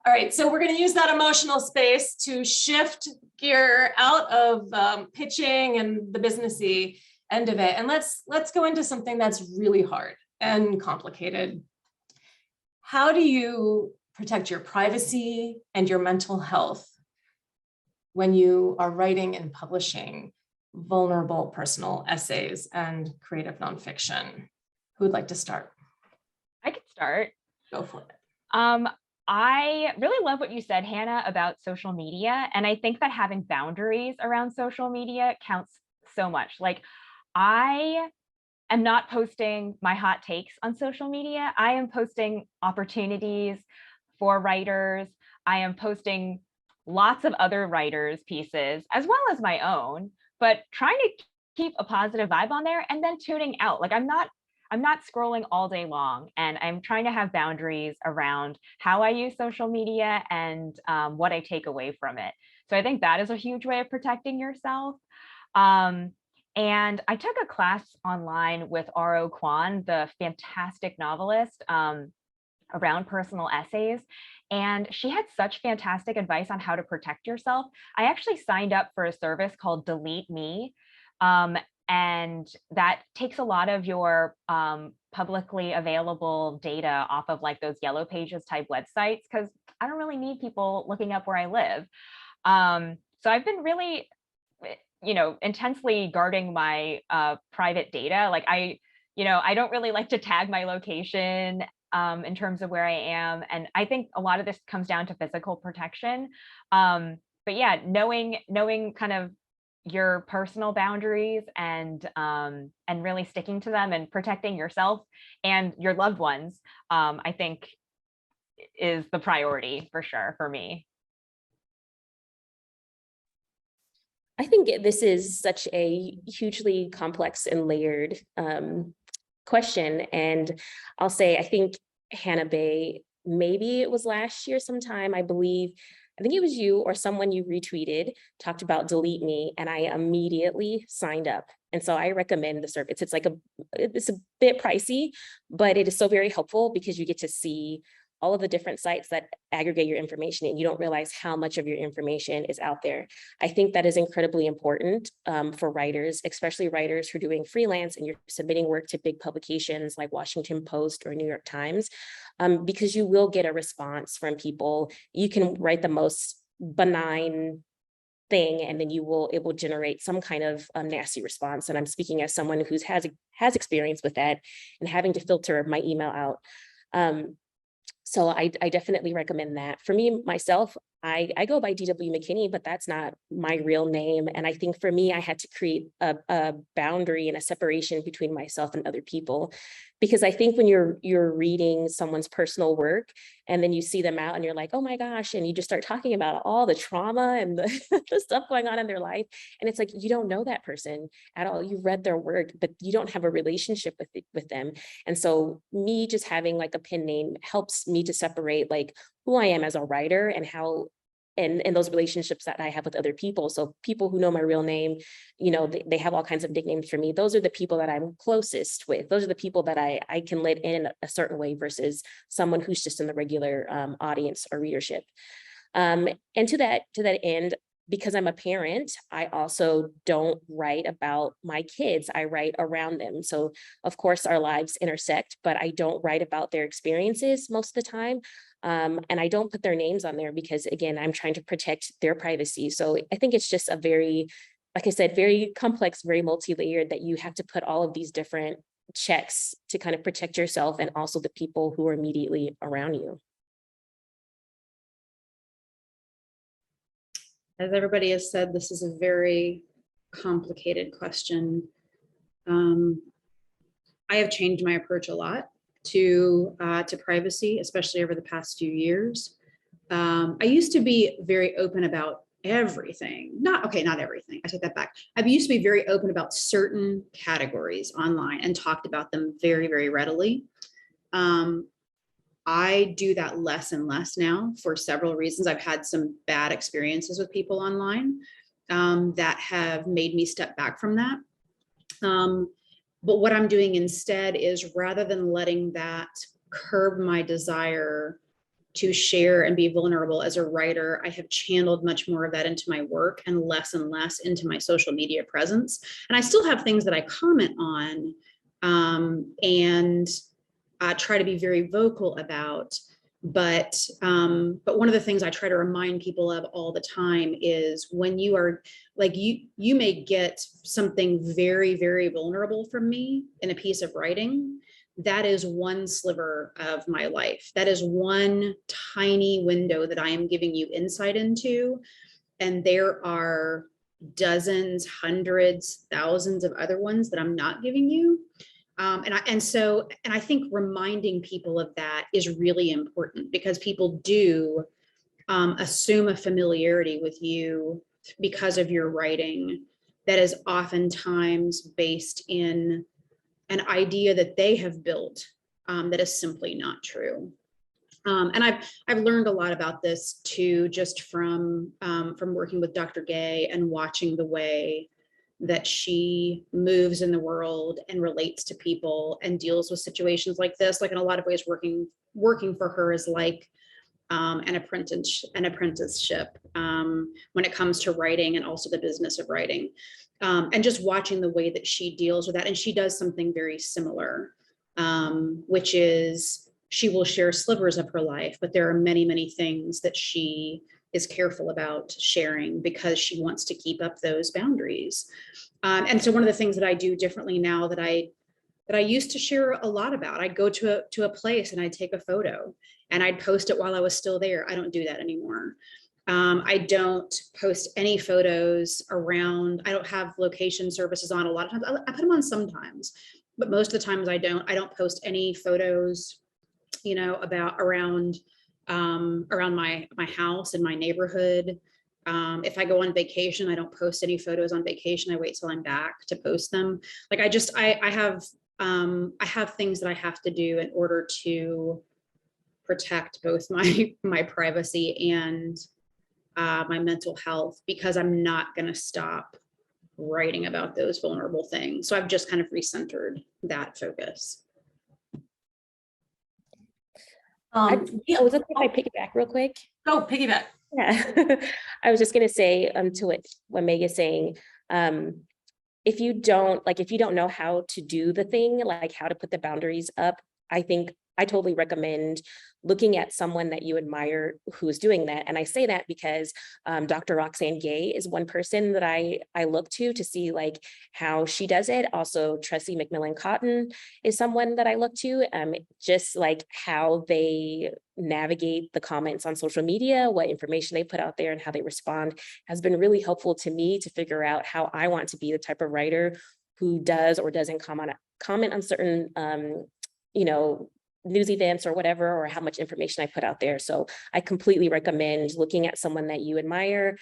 All right, so we're going to use that emotional space to shift gear out of pitching and the businessy end of it. And let's go into something that's really hard and complicated. How do you protect your privacy and your mental health when you are writing and publishing vulnerable personal essays and creative nonfiction? Who would like to start? I could start. Go for it. I really love what you said, Hannah, about social media. And I think that having boundaries around social media counts so much. Like, I am not posting my hot takes on social media. I am posting opportunities for writers. I am posting lots of other writers' pieces as well as my own, but trying to keep a positive vibe on there and then tuning out. Like I'm not scrolling all day long, and I'm trying to have boundaries around how I use social media and what I take away from it. So I think that is a huge way of protecting yourself. And I took a class online with R.O. Kwon, the fantastic novelist, around personal essays. And she had such fantastic advice on how to protect yourself. I actually signed up for a service called Delete Me. And that takes a lot of your publicly available data off of like those yellow pages type websites, because I don't really need people looking up where I live. So I've been really, intensely guarding my private data. Like I don't really like to tag my location in terms of where I am. And I think a lot of this comes down to physical protection. But yeah, knowing kind of your personal boundaries and really sticking to them and protecting yourself and your loved ones, I think is the priority for sure for me. I think this is such a hugely complex and layered question. And I'll say, I think Hannah Bay, maybe it was last year sometime, I think it was you or someone you retweeted, talked about Delete Me, and I immediately signed up. And so I recommend the service. It's a bit pricey, but it is so very helpful because you get to see all of the different sites that aggregate your information, and you don't realize how much of your information is out there. I think that is incredibly important for writers, especially writers who are doing freelance and you're submitting work to big publications like Washington Post or New York Times, because you will get a response from people. You can write the most benign thing, and then it will generate some kind of nasty response. And I'm speaking as someone who has experience with that and having to filter my email out. So I definitely recommend that. For me, myself, I go by DW McKinney, but that's not my real name. And I think for me, I had to create a boundary and a separation between myself and other people. Because I think when you're reading someone's personal work and then you see them out and you're like, oh my gosh, and you just start talking about all the trauma and the stuff going on in their life. And it's like, you don't know that person at all. You read their work, but you don't have a relationship with them. And so me just having like a pen name helps me to separate like who I am as a writer and how and those relationships that I have with other people. So people who know my real name, they have all kinds of nicknames for me. Those are the people that I'm closest with. Those are the people that I can let in a certain way versus someone who's just in the regular audience or readership. And to that end, because I'm a parent, I also don't write about my kids. I write around them. So of course our lives intersect, but I don't write about their experiences most of the time. And I don't put their names on there because again, I'm trying to protect their privacy. So I think it's just a very, like I said, very complex, very multi-layered, that you have to put all of these different checks to kind of protect yourself and also the people who are immediately around you. As everybody has said, this is a very complicated question. I have changed my approach a lot to privacy, especially over the past few years. I used to be very open about everything. Not everything. I take that back. I used to be very open about certain categories online and talked about them very, very readily. I do that less and less now for several reasons. I've had some bad experiences with people online that have made me step back from that. But what I'm doing instead is, rather than letting that curb my desire to share and be vulnerable as a writer, I have channeled much more of that into my work and less into my social media presence. And I still have things that I comment on and try to be very vocal about. But one of the things I try to remind people of all the time is, when you are like, you may get something very, very vulnerable from me in a piece of writing. That is one sliver of my life. That is one tiny window that I am giving you insight into. And there are dozens, hundreds, thousands of other ones that I'm not giving you. And I think reminding people of that is really important, because people do assume a familiarity with you because of your writing that is oftentimes based in an idea that they have built that is simply not true. And I've learned a lot about this too, just from working with Dr. Gay and watching the way that she moves in the world and relates to people and deals with situations like this. Like, in a lot of ways, working for her is like an apprenticeship when it comes to writing and also the business of writing. And just watching the way that she deals with that. And she does something very similar, which is she will share slivers of her life, but there are many, many things that she is careful about sharing because she wants to keep up those boundaries. And so one of the things that I do differently now that I used to share a lot about, I'd go to a place and I'd take a photo and I'd post it while I was still there. I don't do that anymore. I don't post any photos around. I don't have location services on a lot of times. I put them on sometimes, but most of the times I don't post any photos, around my house and my neighborhood. If I go on vacation, I don't post any photos on vacation. I wait till I'm back to post them. Like, I have things that I have to do in order to protect both my privacy and my mental health, because I'm not going to stop writing about those vulnerable things. So I've just kind of recentered that focus. I was looking at my piggyback real quick. Go piggyback. Yeah, I was just going to say to what Meg is saying. If you don't know how to do the thing, like how to put the boundaries up, I think I totally recommend looking at someone that you admire who's doing that. And I say that because Dr. Roxane Gay is one person that I look to see like how she does it. Also, Tressie McMillan Cotton is someone that I look to, just like how they navigate the comments on social media, what information they put out there and how they respond has been really helpful to me to figure out how I want to be the type of writer who does or doesn't comment on certain, news events or whatever, or how much information I put out there. So I completely recommend looking at someone that you admire,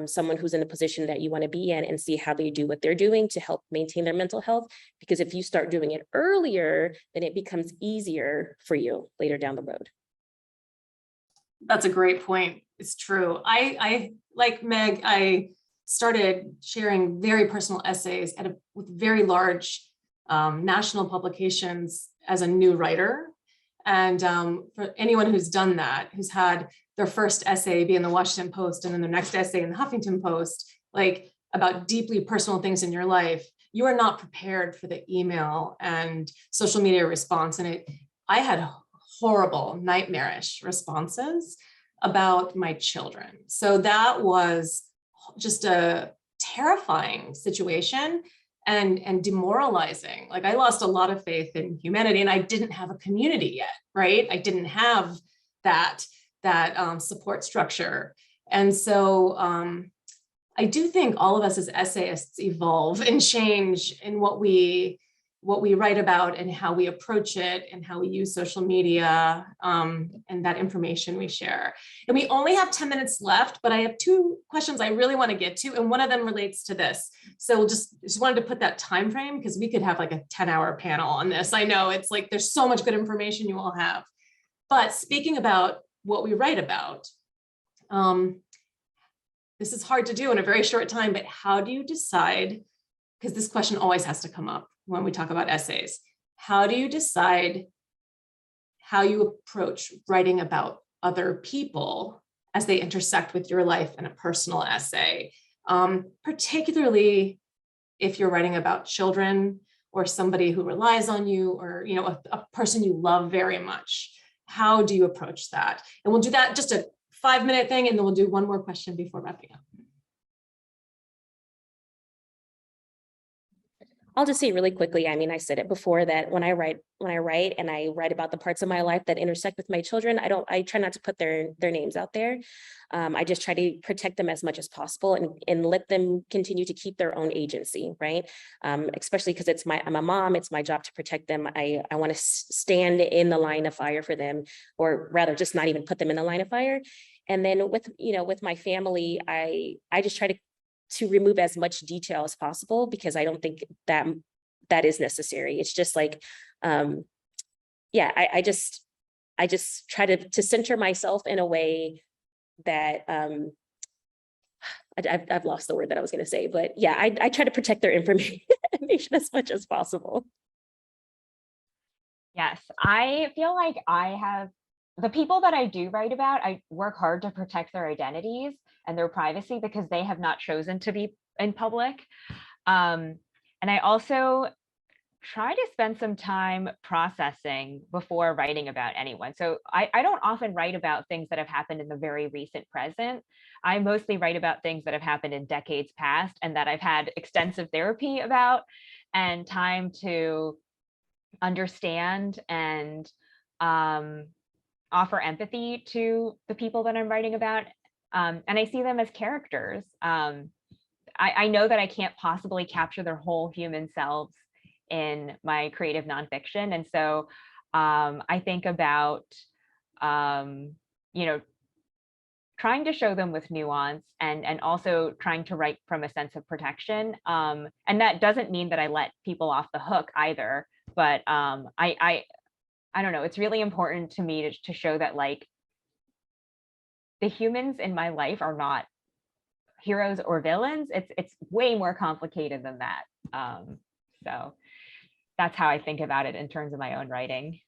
someone who's in a position that you want to be in, and see how they do what they're doing to help maintain their mental health. Because if you start doing it earlier, then it becomes easier for you later down the road. That's a great point. It's true. I like Meg, I started sharing very personal essays with very large national publications as a new writer. And for anyone who's done that, who's had their first essay be in the Washington Post and then their next essay in the Huffington Post, like about deeply personal things in your life, you are not prepared for the email and social media response. And I had horrible, nightmarish responses about my children. So that was just a terrifying situation and demoralizing. Like, I lost a lot of faith in humanity, and I didn't have a community yet, right? I didn't have that support structure. And so I do think all of us as essayists evolve and change in what we write about and how we approach it and how we use social media and that information we share. And we only have 10 minutes left, but I have two questions I really want to get to, and one of them relates to this. So just wanted to put that time frame, because we could have like a 10-hour panel on this. I know it's like there's so much good information you all have. But speaking about what we write about, this is hard to do in a very short time, but how do you decide, because this question always has to come up when we talk about essays, how do you decide how you approach writing about other people as they intersect with your life in a personal essay, particularly if you're writing about children or somebody who relies on you, or a person you love very much? How do you approach that? And we'll do that just a 5-minute thing, and then we'll do one more question before wrapping up. I'll just say really quickly, I mean, I said it before that when I write and I write about the parts of my life that intersect with my children, I try not to put their names out there. I just try to protect them as much as possible and let them continue to keep their own agency, right? Especially because I'm a mom, it's my job to protect them. I want to stand in the line of fire for them, or rather just not even put them in the line of fire. And then with my family, I just try to remove as much detail as possible, because I don't think that is necessary. It's just like, yeah, I just try to center myself in a way that, I've lost the word that I was going to say, but yeah, I try to protect their information as much as possible. Yes, I feel like the people that I do write about, I work hard to protect their identities and their privacy because they have not chosen to be in public. And I also try to spend some time processing before writing about anyone. So I don't often write about things that have happened in the very recent present. I mostly write about things that have happened in decades past and that I've had extensive therapy about and time to understand and offer empathy to the people that I'm writing about. And I see them as characters. I know that I can't possibly capture their whole human selves in my creative nonfiction. And so I think about, trying to show them with nuance and also trying to write from a sense of protection. And that doesn't mean that I let people off the hook either, but I don't know, it's really important to me to show that like the humans in my life are not heroes or villains. It's way more complicated than that. So that's how I think about it in terms of my own writing.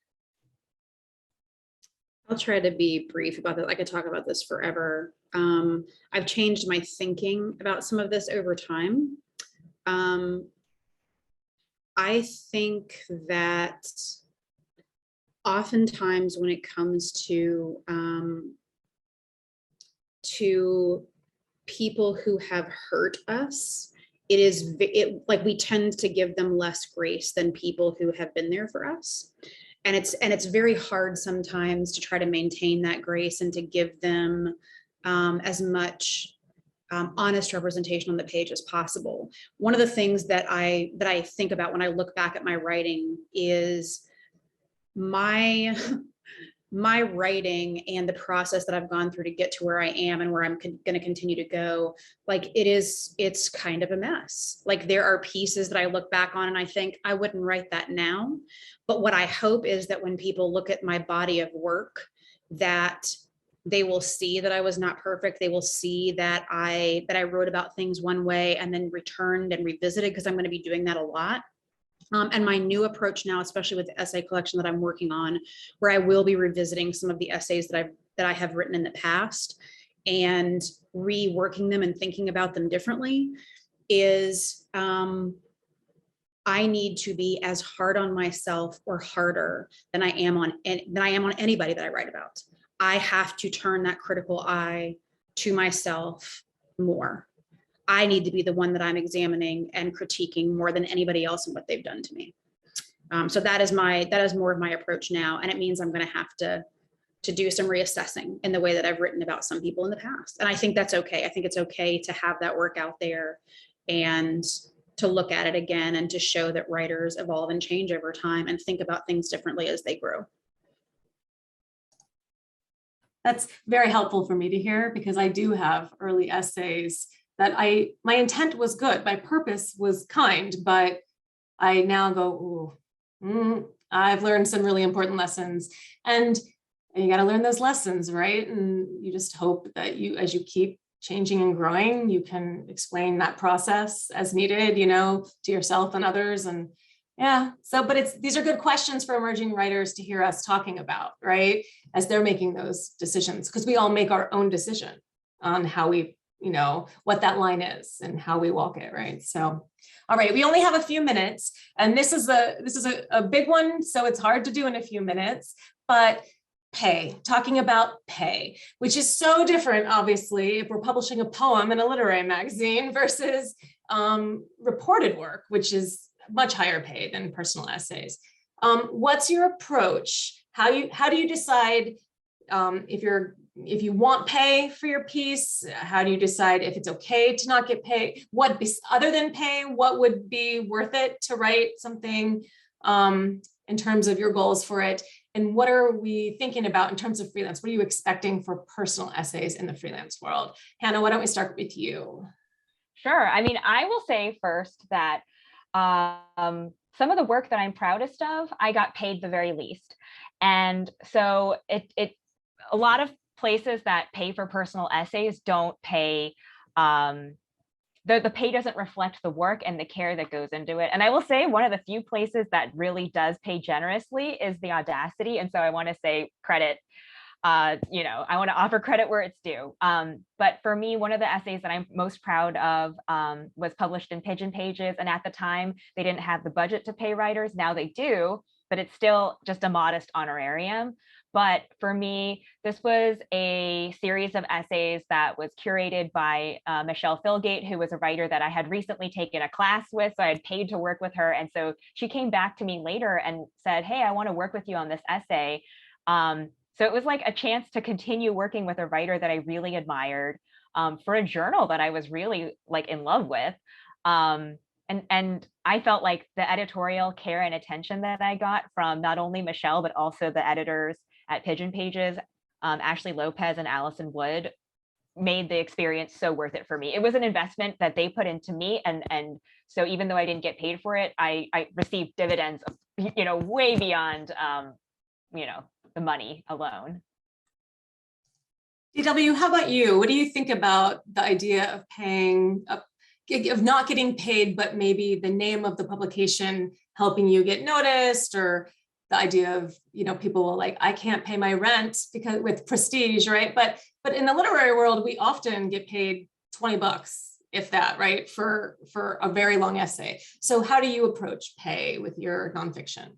I'll try to be brief about that. I could talk about this forever. I've changed my thinking about some of this over time. I think that oftentimes when it comes to people who have hurt us, like we tend to give them less grace than people who have been there for us. And it's very hard sometimes to try to maintain that grace and to give them as much honest representation on the page as possible. One of the things that I think about when I look back at my writing is my writing and the process that I've gone through to get to where I am and where I'm going to continue to go. Like it's kind of a mess. Like there are pieces that I look back on and I think I wouldn't write that now. But what I hope is that when people look at my body of work, that they will see that I was not perfect. They will see that I wrote about things one way and then returned and revisited, because I'm going to be doing that a lot. And my new approach now, especially with the essay collection that I'm working on, where I will be revisiting some of the essays that I have written in the past and reworking them and thinking about them differently, is I need to be as hard on myself or harder than I am on anybody that I write about. I have to turn that critical eye to myself more. I need to be the one that I'm examining and critiquing more than anybody else and what they've done to me. So that is more of my approach now. And it means I'm going to have to do some reassessing in the way that I've written about some people in the past. And I think that's okay. I think it's okay to have that work out there and to look at it again and to show that writers evolve and change over time and think about things differently as they grow. That's very helpful for me to hear, because I do have early essays that my intent was good, my purpose was kind, but I now go, I've learned some really important lessons, and you got to learn those lessons, right? And you just hope that as you keep changing and growing, you can explain that process as needed, to yourself and others. And yeah, but these are good questions for emerging writers to hear us talking about, right? As they're making those decisions, because we all make our own decision on how we, what that line is and how we walk it, right? So, all right, we only have a few minutes, and this is a big one, so it's hard to do in a few minutes, but talking about pay, which is so different, obviously, if we're publishing a poem in a literary magazine versus reported work, which is much higher pay than personal essays. What's your approach? How do you decide if you want pay for your piece? How do you decide if it's okay to not get paid? What other than pay, what would be worth it to write something in terms of your goals for it? And what are we thinking about in terms of freelance? What are you expecting for personal essays in the freelance world? Hannah, why don't we start with you? Sure. I mean, I will say first that some of the work that I'm proudest of, I got paid the very least. And so a lot of places that pay for personal essays don't pay, the pay doesn't reflect the work and the care that goes into it. And I will say one of the few places that really does pay generously is the Audacity. And so I want to say credit, I want to offer credit where it's due. But for me, one of the essays that I'm most proud of was published in Pigeon Pages. And at the time, they didn't have the budget to pay writers. Now they do, but it's still just a modest honorarium. But for me, this was a series of essays that was curated by Michelle Philgate, who was a writer that I had recently taken a class with. So I had paid to work with her. And so she came back to me later and said, hey, I want to work with you on this essay. So it was like a chance to continue working with a writer that I really admired for a journal that I was really like in love with. And I felt like the editorial care and attention that I got from not only Michelle, but also the editors at Pigeon Pages, Ashley Lopez and Allison Wood, made the experience so worth it for me. It was an investment that they put into me. And so even though I didn't get paid for it, I received dividends, way beyond, the money alone. DW, how about you? What do you think about the idea of paying, of not getting paid, but maybe the name of the publication helping you get noticed, or the idea of, people will like, I can't pay my rent because with prestige, right? But in the literary world, we often get paid $20, if that, right? For a very long essay. So how do you approach pay with your nonfiction?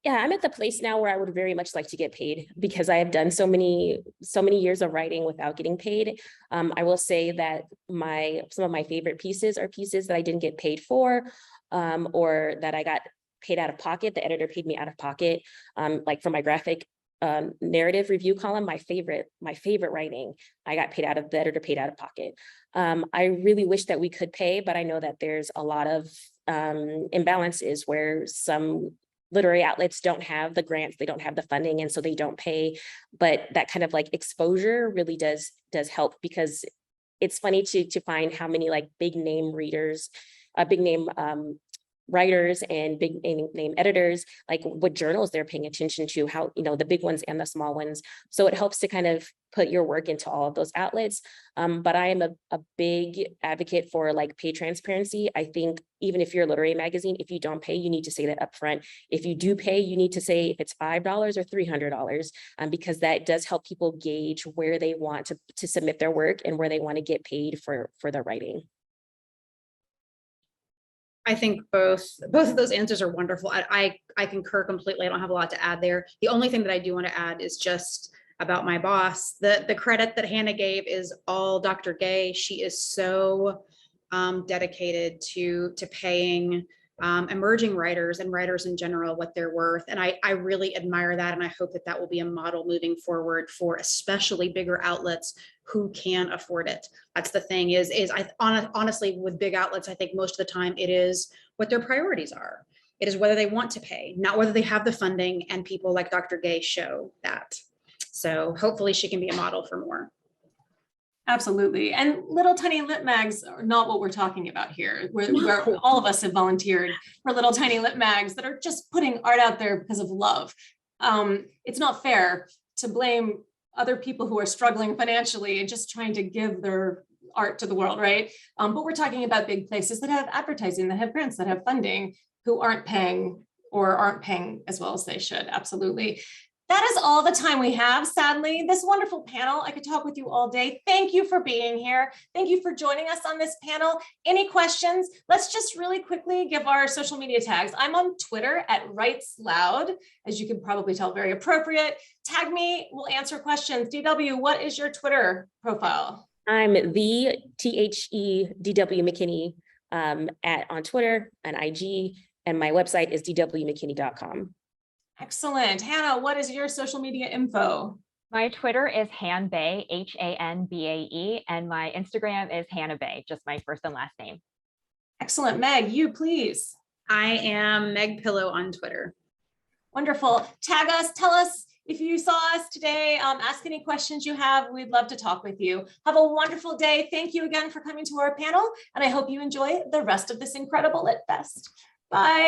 Yeah, I'm at the place now where I would very much like to get paid because I have done so many years of writing without getting paid. I will say that some of my favorite pieces are pieces that I didn't get paid for, or that I got paid out of pocket. The editor paid me out of pocket, like for my graphic narrative review column. My favorite writing, I got paid the editor paid out of pocket. I really wish that we could pay, but I know that there's a lot of imbalances where some literary outlets don't have the grants, they don't have the funding, and so they don't pay. But that kind of like exposure really does help, because it's funny to find how many like big name readers, big name writers and big name editors, like what journals they're paying attention to, how, the big ones and the small ones. So it helps to kind of put your work into all of those outlets. But I am a big advocate for like pay transparency. I think even if you're a literary magazine, if you don't pay, you need to say that upfront. If you do pay, you need to say if it's $5 or $300, because that does help people gauge where they want to submit their work and where they want to get paid for their writing. I think both of those answers are wonderful. I concur completely. I don't have a lot to add there. The only thing that I do want to add is just about my boss. The credit that Hannah gave is all Dr. Gay. She is so dedicated to paying emerging writers and writers in general what they're worth. And I really admire that. And I hope that will be a model moving forward for especially bigger outlets who can afford it. That's the thing honestly, with big outlets, I think most of the time it is what their priorities are. It is whether they want to pay, not whether they have the funding, and people like Dr. Gay show that. So hopefully she can be a model for more. Absolutely. And little tiny lit mags are not what we're talking about here. Where all of us have volunteered for little tiny lit mags that are just putting art out there because of love. It's not fair to blame other people who are struggling financially and just trying to give their art to the world, right? But we're talking about big places that have advertising, that have grants, that have funding, who aren't paying as well as they should. Absolutely. That is all the time we have, sadly. This wonderful panel, I could talk with you all day. Thank you for being here. Thank you for joining us on this panel. Any questions? Let's just really quickly give our social media tags. I'm on Twitter at WritesLoud, as you can probably tell, very appropriate. Tag me, we'll answer questions. DW, what is your Twitter profile? I'm the THEDW McKinney on Twitter and IG, and my website is dwmckinney.com. Excellent. Hannah, what is your social media info? My Twitter is Hanbae, Hanbae, and my Instagram is Hannah Bae, just my first and last name. Excellent. Meg, you please. I am Meg Pillow on Twitter. Wonderful. Tag us, tell us if you saw us today, ask any questions you have. We'd love to talk with you. Have a wonderful day. Thank you again for coming to our panel, and I hope you enjoy the rest of this incredible Lit Fest. Bye.